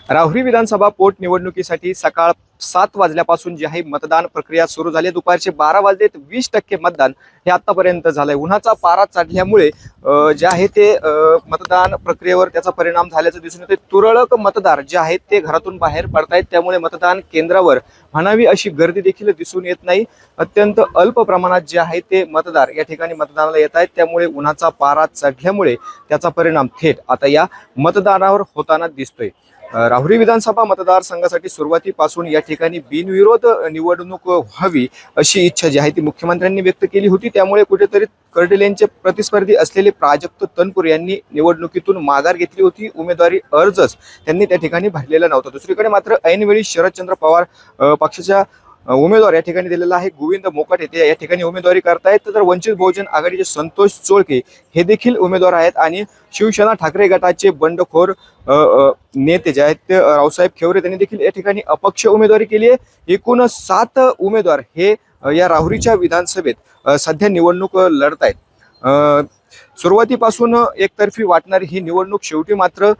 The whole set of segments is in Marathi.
राहुरी विधानसभा पोटनिवडणुकीसाठी सकाळ 7 वाजल्यापासून जी आहे मतदान प्रक्रिया सुरू झाली। दुपारचे 12 वाजलेत 20% मतदान हे आतापर्यंत झालंय। उन्हाचा पारा चढल्यामुळे जे आहे ते मतदान प्रक्रियेवर त्याचा परिणाम झाल्याचं दिसून येते। तुरळक मतदार जे आहेत ते घरातून बाहेर पडतायत, त्यामुळे मतदान केंद्रावर म्हणावी अशी गर्दी देखील दिसून येत नाही। अत्यंत अल्प प्रमाणात जे आहे ते मतदार या ठिकाणी मतदानाला येत आहेत, त्यामुळे उन्हाचा पारा चढल्यामुळे त्याचा परिणाम थेट आता या मतदानावर होताना दिसतोय। राहुरी विधानसभा मतदारसंघासाठी सुरुवातीपासून या ठिकाणी बिनविरोध निवडणूक व्हावी अशी इच्छा जी आहे ती मुख्यमंत्र्यांनी व्यक्त केली होती। त्यामुळे कुठेतरी कर्डिलेंचे प्रतिस्पर्धी असलेले प्राजक्त तनपूर यांनी निवडणुकीतून माघार घेतली होती। उमेदवारी अर्जच त्यांनी त्या ठिकाणी भरलेला नव्हता। दुसरीकडे मात्र ऐनवेळी शरदचंद्र पवार पक्षाच्या उमेदवार या ठिकाणी दिलेला आहे। गोविंद मोकाटे ते या ठिकाणी उमेदवारी करतायत, तर वंचित बहुजन आघाडीचे संतोष चोळके हे देखील उमेदवार आहेत आणि शिवसेना ठाकरे गटाचे बंडखोर नेते जे आहेत ते रावसाहेब खेवरे त्यांनी देखील या ठिकाणी अपक्ष उमेदवारी केली आहे। एकूण 7 उमेदवार हे या राहुरीच्या विधानसभेत सध्या निवडणूक लढतायत। सुरुवातीपासून एकतर्फी वाटणारी ही निवडणूक शेवटी मात्र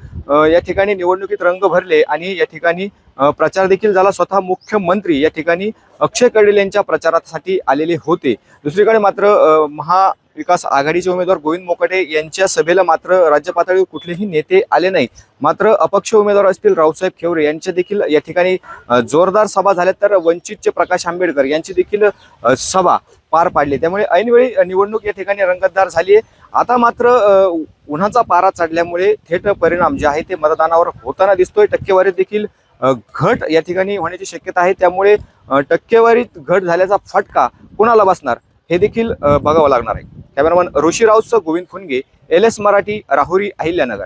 या ठिकाणी निवडणुकीत रंग भरले आणि या ठिकाणी प्रचार देखील झाला। स्वतः मुख्यमंत्री या ठिकाणी अक्षय कर्डिले यांच्या प्रचारासाठी आलेले होते। दुसरीकडे मात्र महाविकास आघाडीचे उमेदवार गोविंद मोकाटे यांच्या सभेला मात्र राज्य पातळीवर कुठलेही नेते आले नाही। मात्र अपक्ष उमेदवार असतील रावसाहेब खेवरे यांच्या देखील या ठिकाणी जोरदार सभा झाल्या, तर वंचितचे प्रकाश आंबेडकर यांची देखील सभा पार पाडली। त्यामुळे ऐनवेळी निवडणूक या ठिकाणी रंगतदार झाली आहे। आता मात्र उन्हाचा पारा चढल्यामुळे थेट परिणाम जे आहे ते मतदानावर होताना दिसतोय। टक्केवारीत देखील घट या ठिकाणी होण्याची शक्यता आहे, त्यामुळे टक्केवारीत घट झाल्याचा फटका कोणाला बसणार हे देखील बघावं लागणार आहे। कॅमेरामन ऋषी राऊतसह गोविंद फुनगे, LS मराठी, राहुरी, अहिल्यानगर।